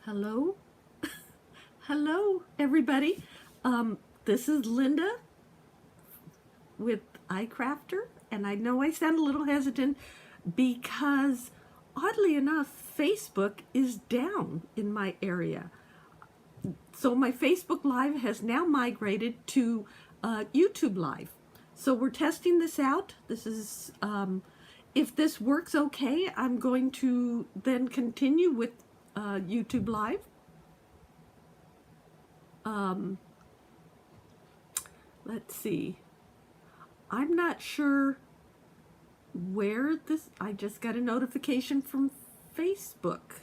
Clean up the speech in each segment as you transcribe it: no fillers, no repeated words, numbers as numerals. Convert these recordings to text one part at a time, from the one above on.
Hello? Hello, everybody. This is Lynda with icrafter, and I know I sound a little hesitant because, oddly enough, Facebook is down in my area. So my Facebook Live has now migrated to YouTube Live. So we're testing this out. This is, if this works okay, I'm going to then continue with YouTube Live. Let's see. I'm not sure where this, I just got a notification from Facebook,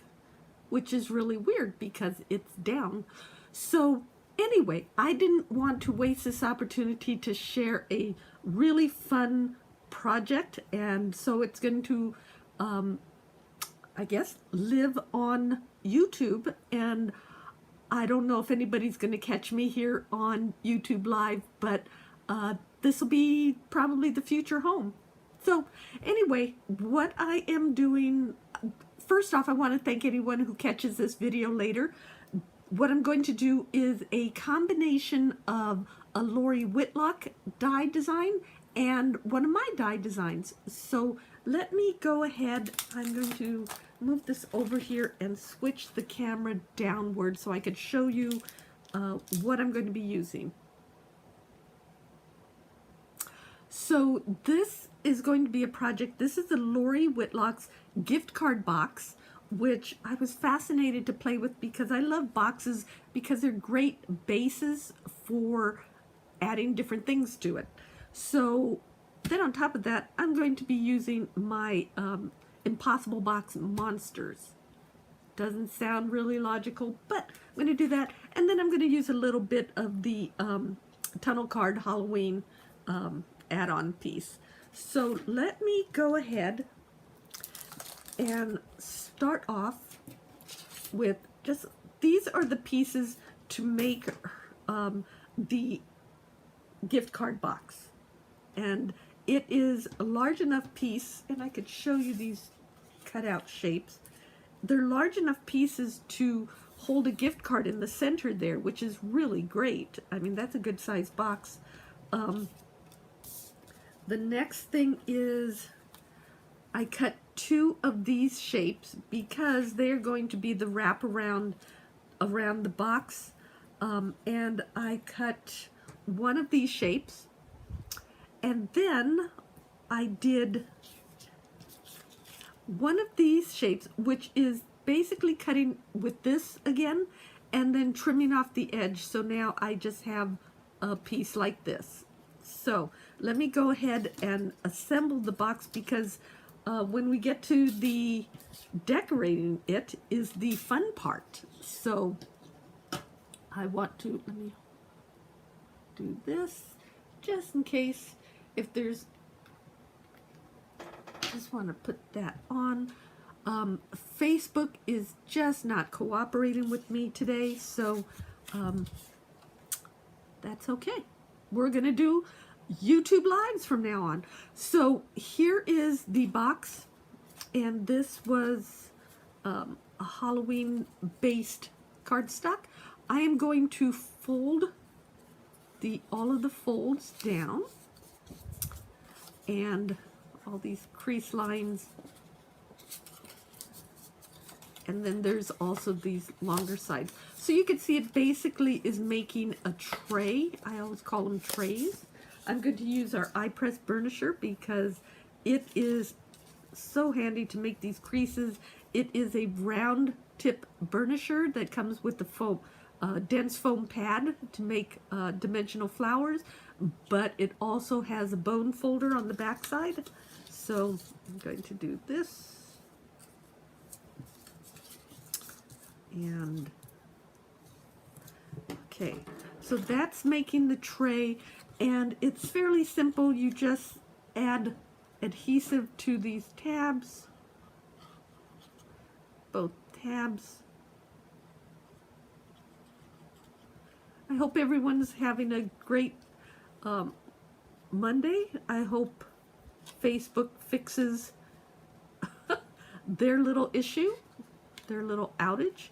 which is really weird because it's down. So anyway, I didn't want to waste this opportunity to share a really fun project, and so it's going to, I guess, live on YouTube, and I don't know if anybody's going to catch me here on YouTube Live, but this will be probably the future home. So anyway, what I am doing, first off, I want to thank anyone who catches this video later. What I'm going to do is a combination of a Lori Whitlock die design and one of my die designs. So let me go ahead. I'm going to move this over here and switch the camera downward so I could show you what I'm going to be using. So this is going to be a project. This is the Lori Whitlock's gift card box, which I was fascinated to play with because I love boxes because they're great bases for adding different things to it. So then on top of that, I'm going to be using my Impossible Box Monsters. Doesn't sound really logical, but I'm going to do that. And then I'm going to use a little bit of the Tunnel Card Halloween add-on piece. So let me go ahead and start off with just, these are the pieces to make the gift card box. And it is a large enough piece, and I could show you these cutout shapes. They're large enough pieces to hold a gift card in the center there, which is really great. I mean, that's a good sized box. The next thing is I cut two of these shapes because they're going to be the wraparound around the box. And I cut one of these shapes, and then I did one of these shapes, which is basically cutting with this again and then trimming off the edge. So now I just have a piece like this. So let me go ahead and assemble the box because when we get to the decorating it is the fun part. So I want to, let me do this just in case if there's, just want to put that on. Facebook is just not cooperating with me today, so that's okay. We're gonna do YouTube Lives from now on. So here is the box, and this was a Halloween based cardstock. I am going to fold all of the folds down, and all these crease lines, and then there's also these longer sides. So you can see it basically is making a tray. I always call them trays. I'm going to use our iPress burnisher because it is so handy to make these creases. It is a round tip burnisher that comes with the foam, dense foam pad to make dimensional flowers, but it also has a bone folder on the back side. So I'm going to do this, and okay, so that's making the tray, and it's fairly simple. You just add adhesive to these tabs, both tabs. I hope everyone's having a great Monday. I hope Facebook fixes their little issue, their little outage,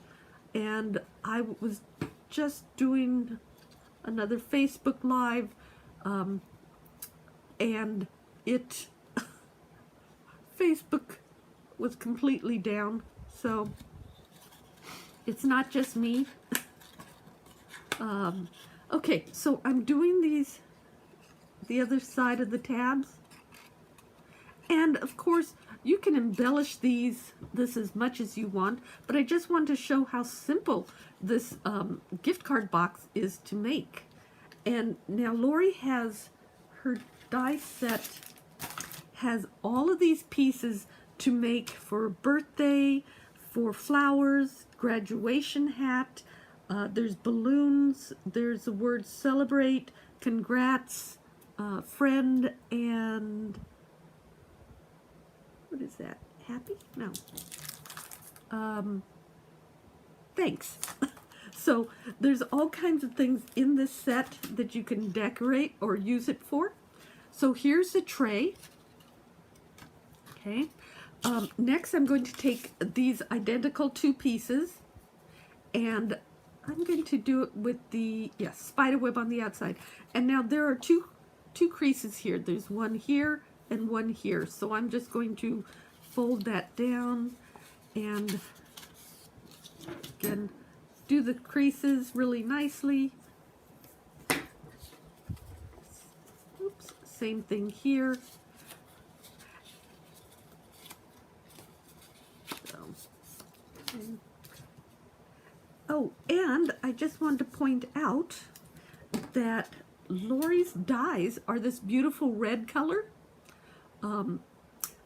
and I was just doing another Facebook Live, and Facebook was completely down, so it's not just me. Okay, so I'm doing the other side of the tabs, and of course you can embellish this as much as you want, but I just want to show how simple this gift card box is to make. And now Lori has her die set, has all of these pieces to make for birthday, for flowers, graduation hat, there's balloons, there's the word celebrate, congrats, friend, and what is that? Happy? No. Thanks. So there's all kinds of things in this set that you can decorate or use it for. So here's the tray. Okay. Next I'm going to take these identical two pieces, and I'm going to do it with the spider web on the outside. And now there are two creases here. There's one here and one here. So I'm just going to fold that down and again do the creases really nicely. Oops, same thing here. Oh, and I just want to point out that Lori's dies are this beautiful red color.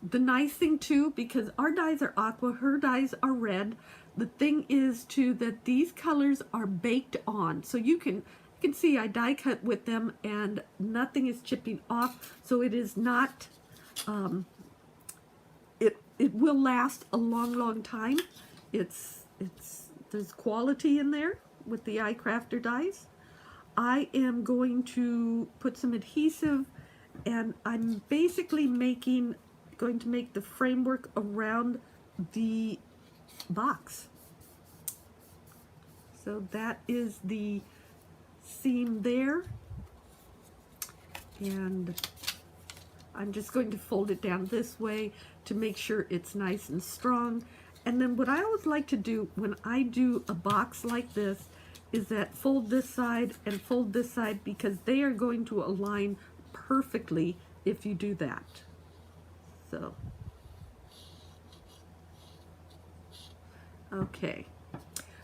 The nice thing too, because our dies are aqua, her dies are red, the thing is too that these colors are baked on. So you can see I die cut with them and nothing is chipping off. So it is not, it will last a long time. There's quality in there with the icrafter dies. I am going to put some adhesive, and I'm basically going to make the framework around the box. So that is the seam there, and I'm just going to fold it down this way to make sure it's nice and strong. And then what I always like to do when I do a box like this is that fold this side and fold this side, because they are going to align perfectly if you do that. So, okay.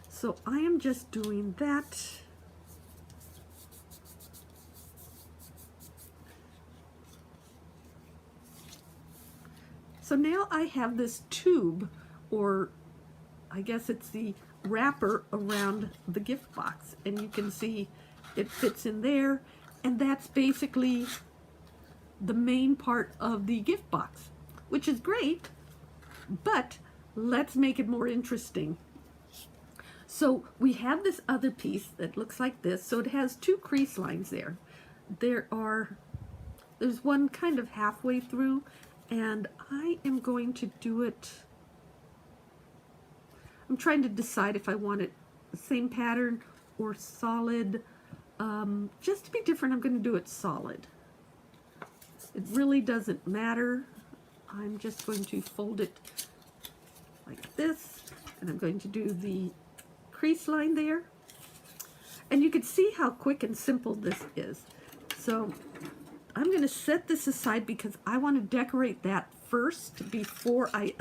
So I am just doing that. So now I have this tube, or I guess it's the wrapper around the gift box, and you can see it fits in there, and that's basically the main part of the gift box, which is great, but let's make it more interesting. So we have this other piece that looks like this. So it has two crease lines there. There's one kind of halfway through, and I am going to do it. I'm trying to decide if I want it the same pattern or solid. Just to be different, I'm going to do it solid. It really doesn't matter. I'm just going to fold it like this, and I'm going to do the crease line there. And you can see how quick and simple this is. So I'm going to set this aside because I want to decorate that first before I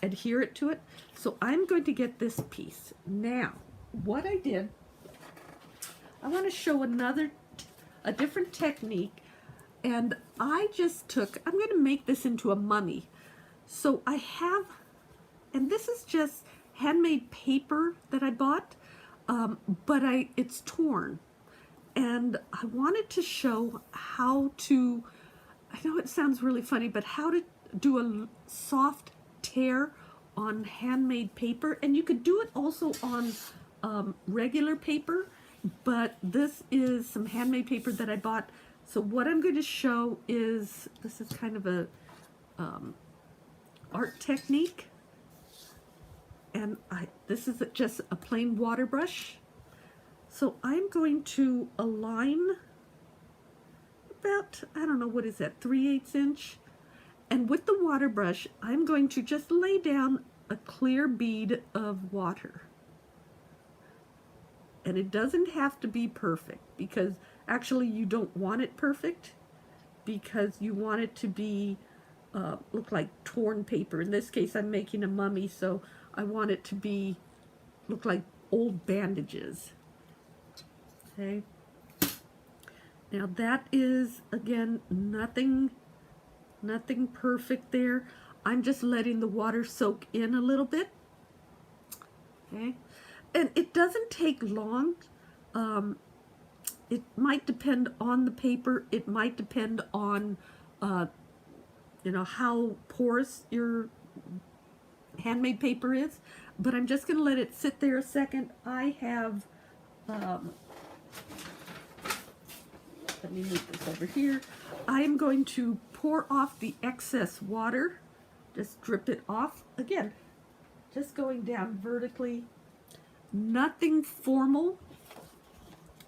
adhere it to it. So I'm going to get this piece. Now, what I did, I want to show a different technique, and I just I'm going to make this into a mummy. So I have, and this is just handmade paper that I bought, but it's torn. And I wanted to show how to, I know it sounds really funny, but how to do a soft tear on handmade paper. And you could do it also on regular paper, but this is some handmade paper that I bought. So what I'm going to show is, this is kind of a art technique. And this is just a plain water brush. So I'm going to align about, I don't know, what is that, 3/8 inch? And with the water brush, I'm going to just lay down a clear bead of water. And it doesn't have to be perfect, because actually you don't want it perfect, because you want it to be look like torn paper. In this case, I'm making a mummy, so I want it to be look like old bandages. Okay. Now that is, again, nothing perfect there. I'm just letting the water soak in a little bit. Okay. And it doesn't take long. It might depend on the paper. It might depend on, you know, how porous your handmade paper is. But I'm just going to let it sit there a second. I have, let me move this over here. I am going to pour off the excess water. Just drip it off. Again, just going down vertically. Nothing formal.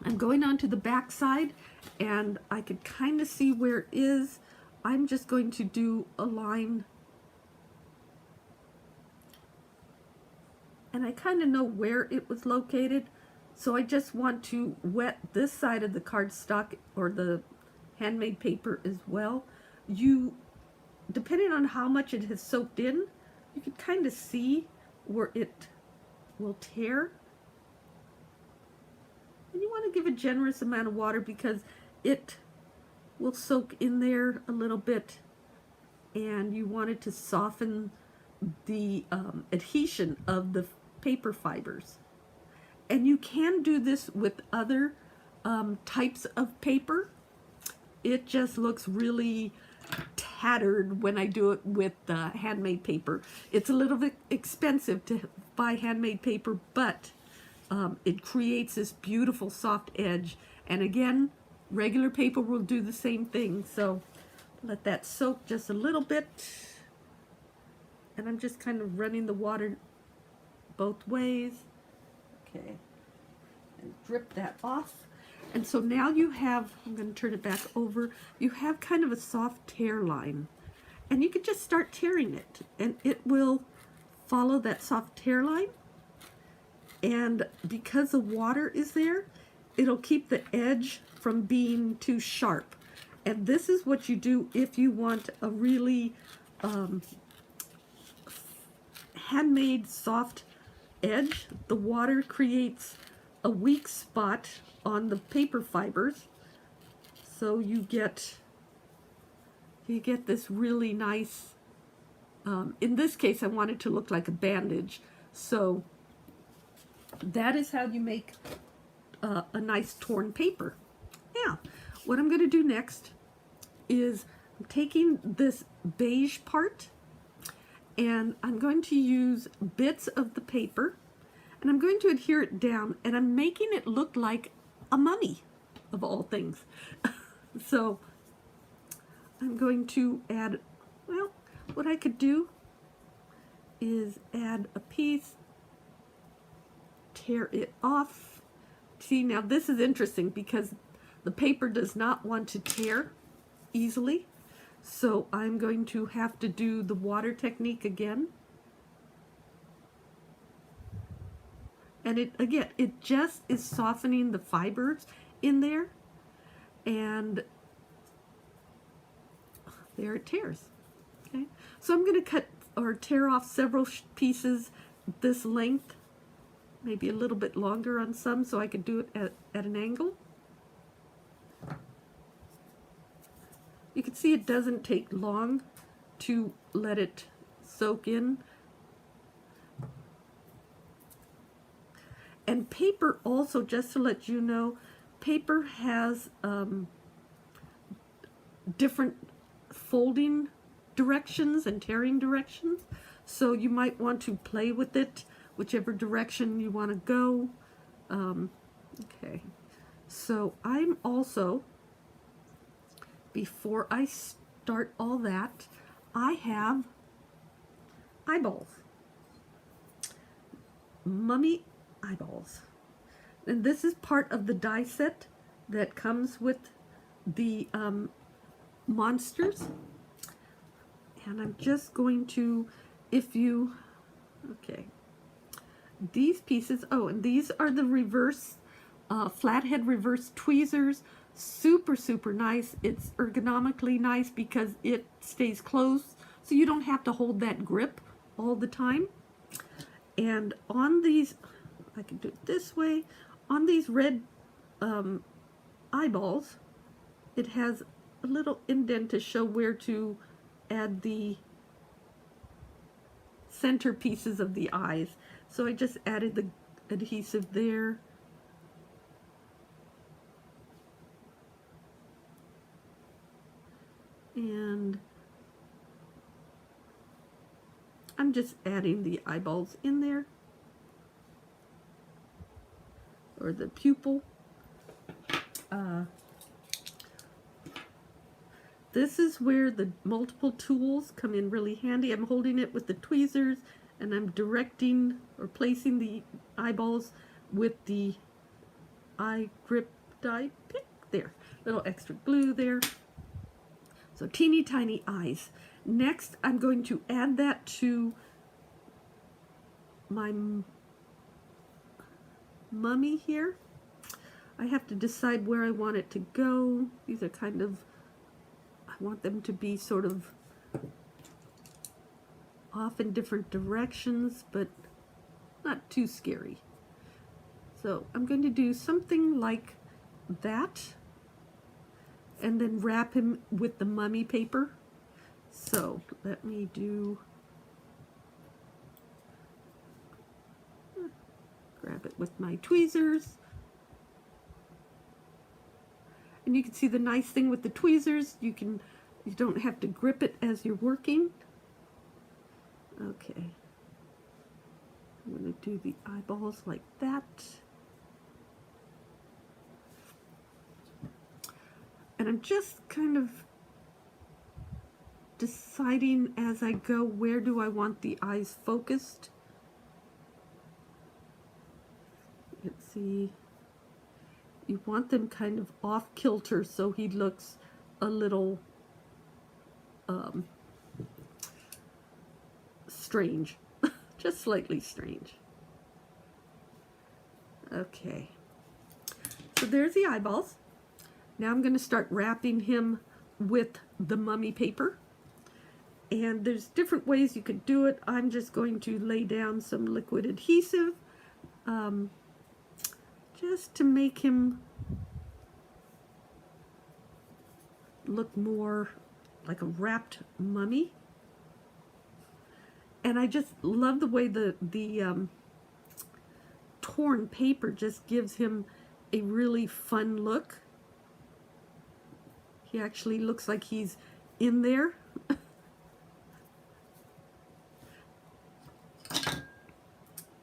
I'm going on to the back side, and I can kind of see where it is. I'm just going to do a line, and I kind of know where it was located, so I just want to wet this side of the cardstock or the handmade paper as well. Depending on how much it has soaked in, you can kind of see where it will tear. And you want to give a generous amount of water, because it will soak in there a little bit, and you want it to soften the adhesion of the paper fibers. And you can do this with other types of paper. It just looks really tattered when I do it with handmade paper. It's a little bit expensive to buy handmade paper, but it creates this beautiful soft edge. And again, regular paper will do the same thing. So let that soak just a little bit. And I'm just kind of running the water both ways. Okay. And drip that off. And so now you have, I'm going to turn it back over, you have kind of a soft tear line. And you can just start tearing it, and it will follow that soft tear line. And because the water is there, it'll keep the edge from being too sharp. And this is what you do if you want a really handmade soft edge. The water creates a weak spot on the paper fibers, so you get this really nice, in this case I want it to look like a bandage, so that is how you make a nice torn paper. Now, what I'm going to do next is I'm taking this beige part, and I'm going to use bits of the paper, and I'm going to adhere it down, and I'm making it look like a mummy, of all things. So I'm going to add, well, what I could do is add a piece, tear it off. See, now this is interesting because the paper does not want to tear easily. So I'm going to have to do the water technique again. And it just is softening the fibers in there. And there it tears. Okay, so I'm going to cut or tear off several pieces this length, maybe a little bit longer on some, so I could do it at an angle. You can see it doesn't take long to let it soak in. And paper also, just to let you know, paper has different folding directions and tearing directions. So you might want to play with it, whichever direction you want to go. Okay, so I'm also, before I start all that, I have eyeballs. Mummy eyeballs. And this is part of the die set that comes with the monsters. And I'm just going to, okay, these pieces, oh, and these are the reverse, flathead reverse tweezers. Super, super nice. It's ergonomically nice because it stays closed, so you don't have to hold that grip all the time. And on these, I can do it this way, on these red eyeballs, it has a little indent to show where to add the center pieces of the eyes. So I just added the adhesive there. And I'm just adding the eyeballs in there, or the pupil. This is where the multiple tools come in really handy. I'm holding it with the tweezers, and I'm directing or placing the eyeballs with the eye grip die pick. There, little extra glue there. So teeny tiny eyes. Next, I'm going to add that to my mummy here. I have to decide where I want it to go. These are kind of, I want them to be sort of off in different directions, but not too scary. So I'm going to do something like that, and then wrap him with the mummy paper. So let me do, grab it with my tweezers. And you can see the nice thing with the tweezers, you don't have to grip it as you're working. Okay. I'm going to do the eyeballs like that. And I'm just kind of deciding as I go, where do I want the eyes focused? Let's see. You want them kind of off kilter so he looks a little strange. Just slightly strange. Okay. So there's the eyeballs. Now I'm going to start wrapping him with the mummy paper. And there's different ways you could do it. I'm just going to lay down some liquid adhesive just to make him look more like a wrapped mummy. And I just love the way the torn paper just gives him a really fun look. He actually looks like he's in there.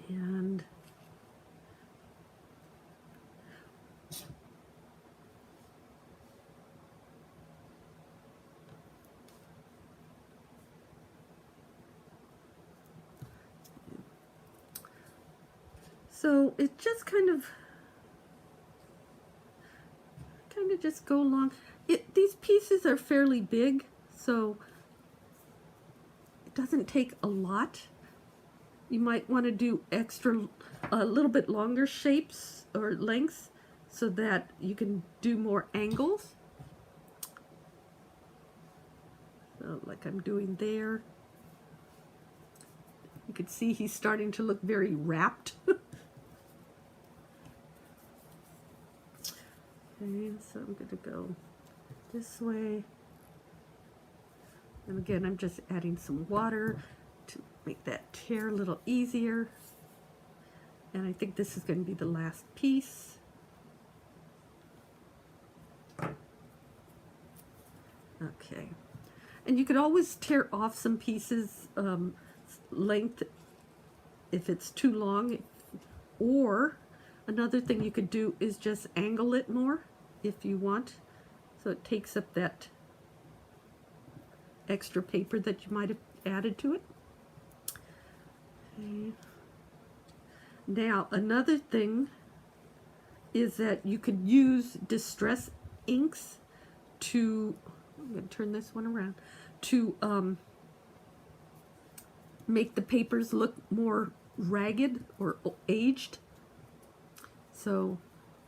And so it just kind of just go along. These pieces are fairly big, so it doesn't take a lot. You might want to do a little bit longer shapes or lengths so that you can do more angles. So like I'm doing there. You can see he's starting to look very wrapped. Okay, so I'm going to go this way. And again, I'm just adding some water to make that tear a little easier. And I think this is going to be the last piece. Okay. And you could always tear off some pieces, length, if it's too long. Or another thing you could do is just angle it more if you want. So it takes up that extra paper that you might have added to it. Okay. Now, another thing is that you could use distress inks to, I'm going to turn this one around, to make the papers look more ragged or aged. So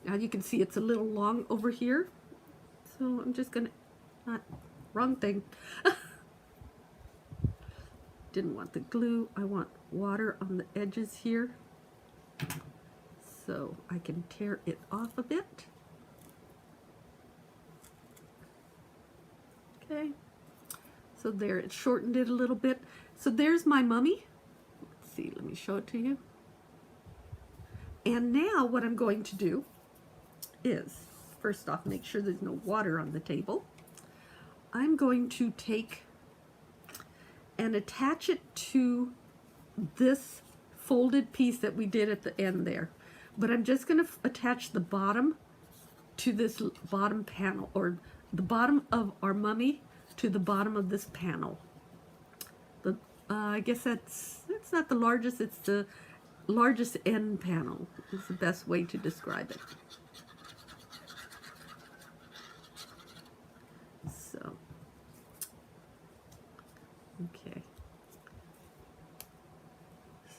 now you can see it's a little long over here. So I'm just going to, wrong thing. Didn't want the glue. I want water on the edges here, so I can tear it off a bit. Okay, so there, it shortened it a little bit. So there's my mummy. Let's see, let me show it to you. And now what I'm going to do is, first off, make sure there's no water on the table. I'm going to take and attach it to this folded piece that we did at the end there. But I'm just going to attach the bottom to this bottom panel, or the bottom of our mummy to the bottom of this panel. I guess it's not the largest, it's the largest end panel is the best way to describe it. So, okay.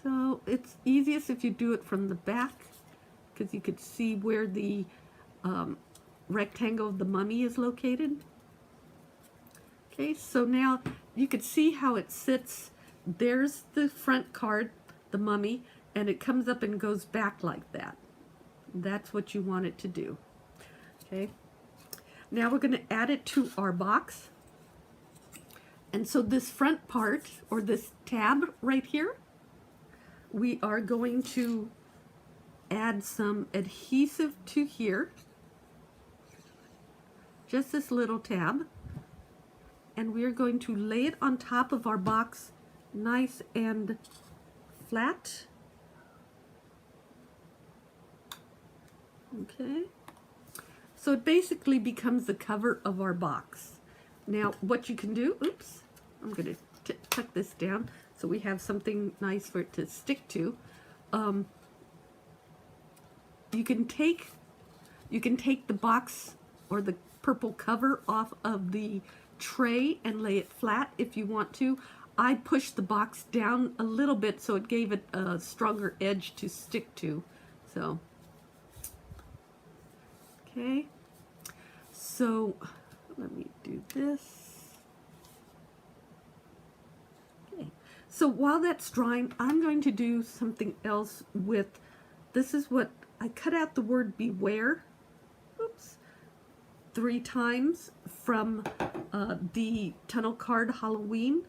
So it's easiest if you do it from the back, because you could see where the rectangle of the mummy is located. Okay, so now you could see how it sits. There's the front card, the mummy, and it comes up and goes back like that. That's what you want it to do. Okay, now we're going to add it to our box. And so this front part, or this tab right here, we are going to add some adhesive to here, just this little tab, and we are going to lay it on top of our box nice and flat. Okay, so it basically becomes the cover of our box. Now what you can do, oops, I'm going to tuck this down so we have something nice for it to stick to. You can take the box or the purple cover off of the tray and lay it flat if you want to. I pushed the box down a little bit so it gave it a stronger edge to stick to. So, okay, so let me do this. Okay, so while that's drying, I'm going to do something else with, this is what, I cut out the word beware, oops, 3 times from the Tunnel Card Halloween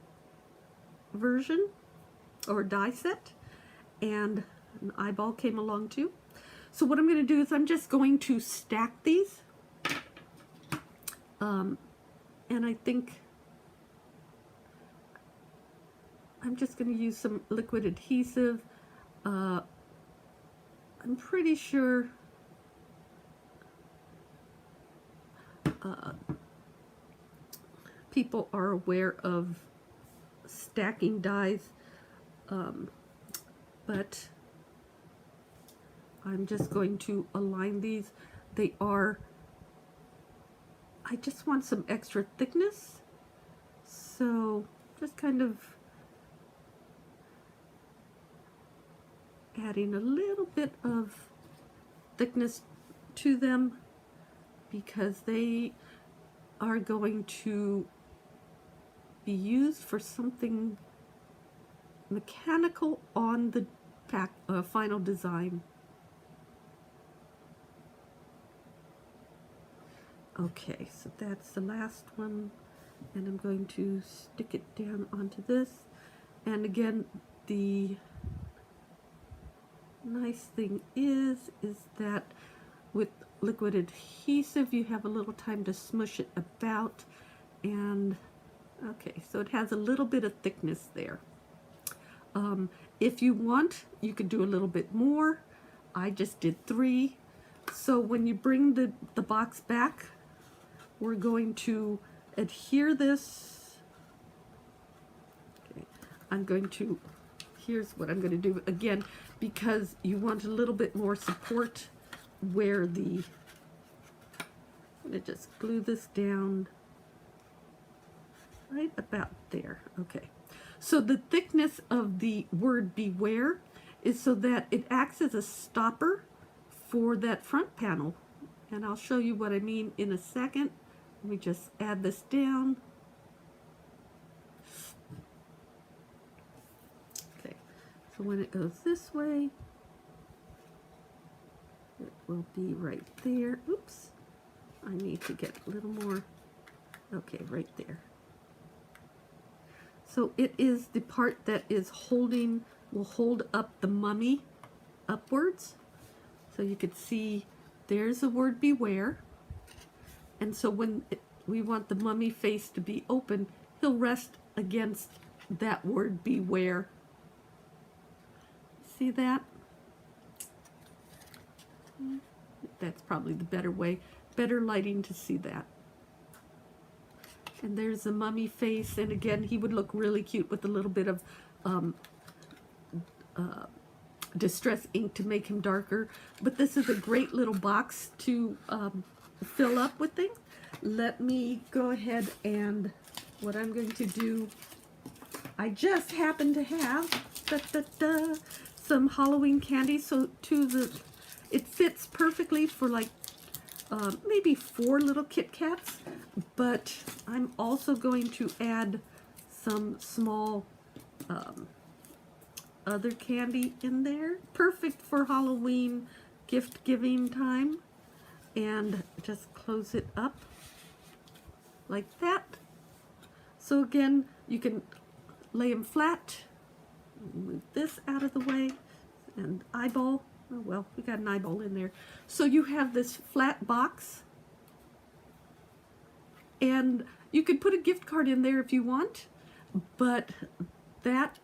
version, or die set, and an eyeball came along too. So what I'm going to do is I'm just going to stack these, and I think I'm just going to use some liquid adhesive. I'm pretty sure people are aware of stacking dies, but I'm just going to align these. They are, I just want some extra thickness, so just kind of adding a little bit of thickness to them, because they are going to be used for something mechanical on the final design. Okay, so that's the last one, and I'm going to stick it down onto this. And again, the nice thing is that with liquid adhesive you have a little time to smush it about, and okay, so it has a little bit of thickness there. If you want, you could do a little bit more. I just did 3. So when you bring the box back, we're going to adhere this. Okay, I'm going to here's what I'm going to do again, because you want a little bit more support where the, I'm going to just glue this down right about there. Okay, so the thickness of the word beware is so that it acts as a stopper for that front panel, and I'll show you what I mean in a second. Let me just add this down. Okay, so when it goes this way, it will be right there. Oops, I need to get a little more. Okay, right there. So it is the part that is holding, will hold up the mummy upwards. So you could see there's the word beware. And so when we want the mummy face to be open, he'll rest against that word beware. See that? That's probably the better way, better lighting to see that. And there's the mummy face, and again, he would look really cute with a little bit of distress ink to make him darker. But this is a great little box to fill up with things. Let me go ahead, and what I'm going to do, I just happen to have some Halloween candy, so it fits perfectly for like maybe 4 little Kit Kats, but I'm also going to add some small other candy in there. Perfect for Halloween gift giving time. And just close it up like that. So again, you can lay them flat, move this out of the way, and eyeball. Oh well, we got an eyeball in there. So you have this flat box, and you could put a gift card in there if you want, but that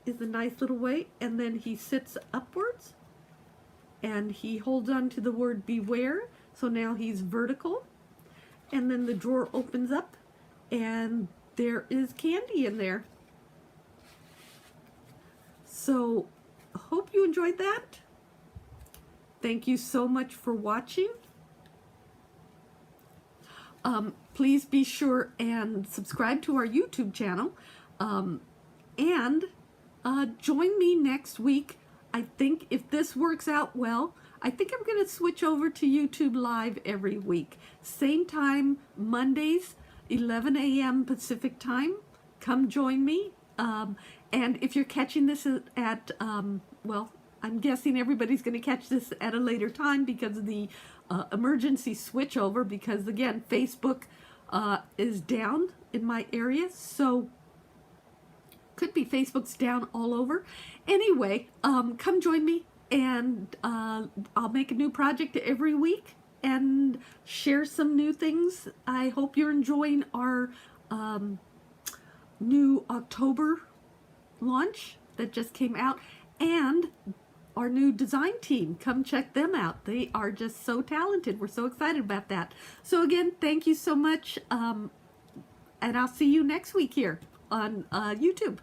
is a nice little way. And then he sits upwards, and he holds on to the word beware, so now he's vertical, and then the drawer opens up, and there is candy in there. So, I hope you enjoyed that. Thank you so much for watching. Please be sure and subscribe to our YouTube channel. And join me next week. I think if this works out well, I think I'm going to switch over to YouTube Live every week. Same time, Mondays, 11 a.m. Pacific time. Come join me. And if you're catching this at, well, I'm guessing everybody's going to catch this at a later time because of the emergency switchover, because again, Facebook is down in my area, so could be Facebook's down all over. Anyway, come join me, and I'll make a new project every week and share some new things. I hope you're enjoying our new October launch that just came out, and our new design team. Come check them out. They are just so talented. We're so excited about that. So again, thank you so much, and I'll see you next week here on YouTube.